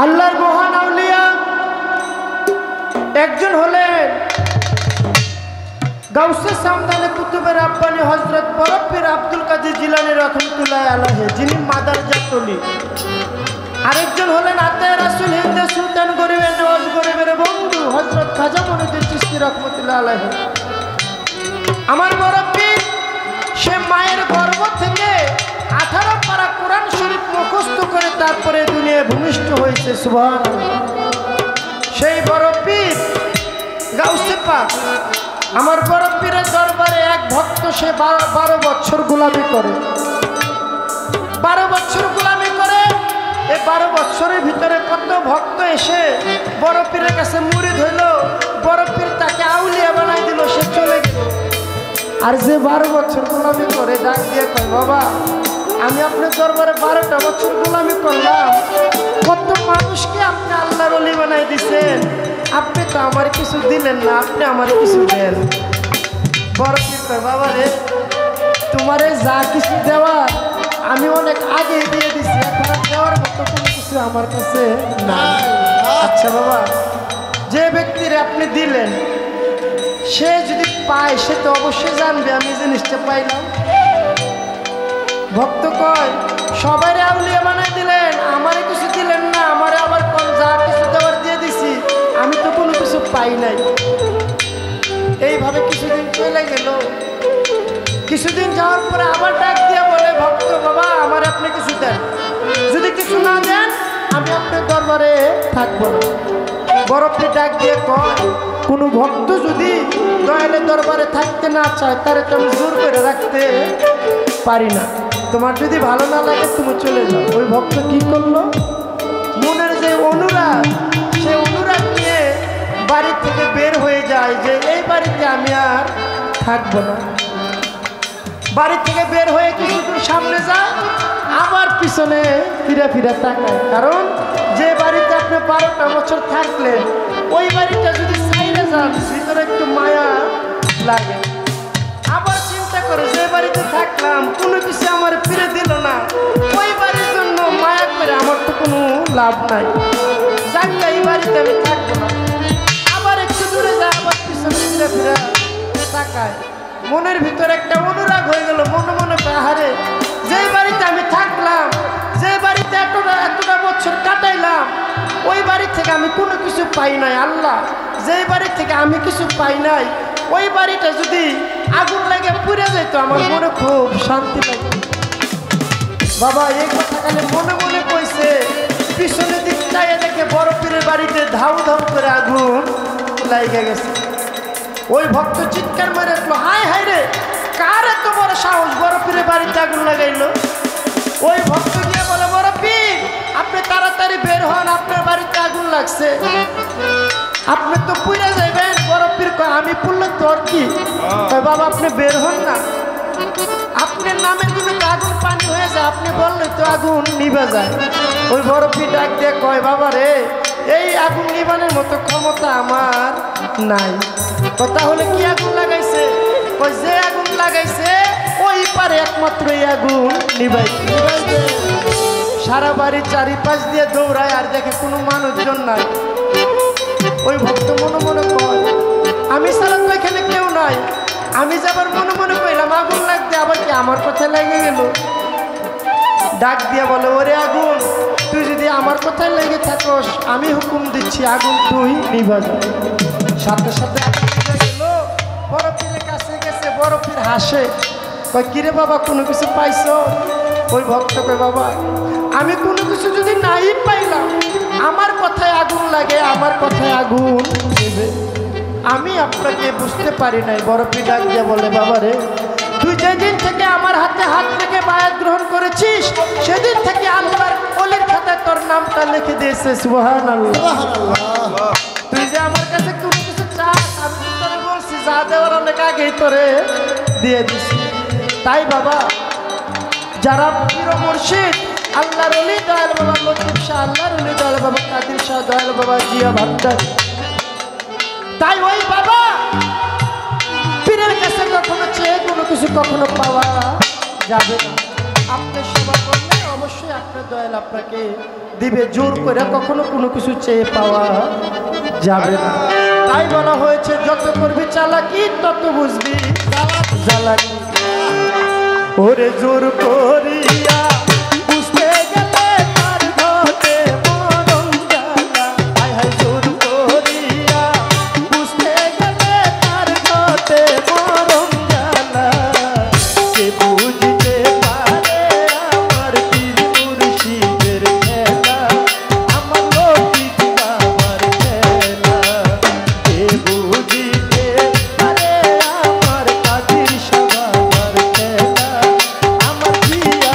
আল্লাহর মহান আউলিয়া একজন হলেন গাউসে সামদানে কুতুবের আব্বানি হযরত বড় পীর আব্দুল কাদের জিলানী রাহমাতুল্লাহি আলাইহি, যিনি মাদারজাত ওলি। আরেকজন হলেন আতায়ে রাসূল হিন্দে সুলতান গরিবের নওয়াজ গরিবের বন্ধু হযরত খাজা মঈনুদ্দিন চিশতি রাহমাতুল্লাহি আলাইহি। আমার বড় পীর সে মায়ের গর্ভ থেকে 18 পারা কোরআন শরীফ মুখস্থ করে তারপরে দুনিয়ায় ভূমিষ্ঠ হয়েছে। সুবহানাল্লাহ। সেই বড় পীর গাউসে পাক আমার বড় পীরের দরবারে এক ভক্ত সে 12 বছর গোলামি করে। 12 বছর গোলামি করে। এই 12 বছরের ভিতরে কত ভক্ত এসে বড় পীরের কাছে মুরিদ হইল, বড় পীর তাকে আউলিয়া বানাই দিল, সে চলে গেল। আর যে 12 বছর গোলামি করে ডাক দিয়ে কয়, বাবা আমি আপনার দরবারে 12টা বছর গোলামি করলাম, কত মানুষকে আপনি আল্লাহর ওলি বানাই দিছেন, আপনি তো আমার কিছু দিলেন না, আপনি আমার কিছু দেন। বড় পীর কয়, বাবা রে তোমারে যা কিছু দেওয়ার আমি অনেক আগে দিয়ে দিছি, এখন আর দেওয়ার মতো কোনো কিছু আমার কাছে নাই। আচ্ছা বাবা, যে ব্যক্তিরে আপনি দিলেন সে যদি পায় সে তো অবশ্যই জানবে আমি জিনিসটা পাইলাম। ভক্ত কয়, সবাই আউলিয়া বানাই দিলেন, আমারে কিছু দিলেন না, আমারে আবার কোন যা কিছু দেওয়ার দিয়ে দিছি, আমি তো কোনো কিছু পাই নাই। এইভাবে কিছুদিন চলে গেল। কিছুদিন যাওয়ার পরে আবার ডাক দিয়ে বলে, ভক্ত বাবা আমার আপনি কিছু দেন, যদি কিছু না দেন আমি আপনার দরবারে থাকবো না। বড় পীর ডাক দিয়ে কয়, কোনো ভক্ত যদি দয়ালের দরবারে থাকতে না চায় তারে তো আমি জোর করে রাখতে পারি না, তোমার যদি ভালো না লাগে তুমি চলে যাও। ওই ভক্ত কি করলো, মনের যে অনুরাগ সেই অনুরাগ নিয়ে বাড়ি থেকে বের হয়ে যায় যে এই বাড়িতে আমি আর থাকবো না। বাড়ি থেকে বের হয়ে কিছু দূর সামনে যায়, আবার পিছনে ফিরে ফিরে তাকায়, কারণ যে বাড়িতে আপনি 12টা বছর থাকলেন ওই বাড়িটা যদি সাইডে যান ভিতরে একটু মায়া লাগে। আবার চিন্তা করে যে বাড়িতে থাকলাম কোনো কিছু আমার ফিরে দিল না, ওই বাড়ির জন্য মায়া করে আমার তো কোনো লাভ নাই, যাকে এই বাড়িতে আমি থাকবো না। আবার একটু দূরে যায়, আবার পিছনে ফিরে ফিরে তাকায়, মনের ভিতরে একটা অনুরাগ হয়ে গেল। মনে মনে পাহাড়ে যেই বাড়িতে আমি থাকলাম, যে বাড়িতে এতটা বছর কাটাইলাম, ওই বাড়ি থেকে আমি কোনো কিছু পাই নাই। আল্লাহ, যেই বাড়ি থেকে আমি কিছু পাই নাই ওই বাড়িটা যদি আগুন লাগে পুড়ে যেত আমার মনে খুব শান্তি লাগে। বাবা এই কথা খালি মনে মনে কইছে, পিছনের দিক চাইয়ে দেখে বড় পীরের বাড়িতে ধাউ ধাউ করে আগুন লাগে গেছে। ওই ভক্ত চিৎকার মেরে উঠলো, হায় হায় রে, কার এত বড় সাহস বড় পীরের বাড়িতে আগুন লাগাইলো। ওই ভক্ত গিয়ে বলে, বড় পীর আপনি তাড়াতাড়ি বের হন, আপনার বাড়িতে আগুন লাগছে, আপনি তো পুড়ে যাবেন। বড় পীর কয়, আমি পুড়লে তোর কি? বাবা আপনি বের হন না, আপনার নামের জন্য তো আগুন পানি হয়ে যায়, আপনি বললে তো আগুন নিভে যায়। ওই বড় পীর ডাক দিয়ে কয়, বাবা রে এই আগুন নিবানোর মতো ক্ষমতা আমার নাই। কথা হলে কি আগুন লাগাইছে? ওই যে আগুন লাগাইছে ওই পারে একমাত্র এই আগুন নিবাইতে। সারা বাড়ির চারিপাশ দিয়ে দৌড়ায় আর দেখে কোনো মানুষজন নাই। ওই ভক্ত মনে মনে কয়, আমি ছাড়া তো এখানে কেউ নাই। আমি যাবার মনে মনে কইলাম আগুন লাগতে, আবার কি আমার কথায় লেগে গেল। ডাক দিয়ে বলে, ওরে আগুন তুই যদি আমার কথায় লেগে থাকস আমি হুকুম দিচ্ছি আগুন তুই নিভা যা। সাথে সাথে আগুন নিভে গেল। বড় পীরের কাছে গেছে, বড় পীর হাসে, কয় কিরে বাবা কোনো কিছু পাইছ? ওই ভক্ত কয়, বাবা আমি কোনো কিছু যদি নাই পাইলাম, আমার কথায় আগুন লাগে, আমার কথায় আগুন নেবে, আমি আপনাকে বুঝতে পারি নাই। বড় পীর ডাক দিয়ে বলে, বাবা রে তুই যেদিন থেকে আমার হাতে হাত রেখে বায়াত গ্রহণ করেছিস সেদিন থেকে আল্লাহর ওলির খাতায় তোর নামটা লিখে দিয়েছে। সুবহানাল্লাহ। তুই যে আমার কাছে কোনো কিছু চাস, আমি তোরে বলছি যা দেওয়ার অনেক আগেই তোরে দিয়ে দিছি। তাই বাবা যারা পীর মুর্শিদ আল্লাহর ওলি দয়াল বাবা লতিফ শাহ, আল্লাহর ওলি দয়াল বাবা কাদির শাহ, দয়াল বাবা জিয়া ভান্ডারী, তাই ওই বাবা পীরের কাছে কখনো চেয়ে কোনো কিছু কখনো পাওয়া যাবে না। আপনি সেবা করলে অবশ্যই আপনার দয়াল আপনাকে দিবে। জোর করে কখনো কোনো কিছু চেয়ে পাওয়া যাবে না। তাই বলা হয়েছে যত করবি চালাকি তত বুঝবি জ্বালাকি। ওরে জোর করিয়া বুঝতে গেলে তার ঘটে মরণ জ্বালা। হায় হায় জোর করিয়া বুঝতে গেলে তার ঘটে মরণ জ্বালা। কে বুঝতে পারে আমার পীর মুর্শিদের খেলা, আমার লৌকিক বাবার খেলা। কে বুঝতে পারে আমার কাদির শাহ বাবার খেলা, আমার জিয়া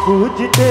খুঁজতে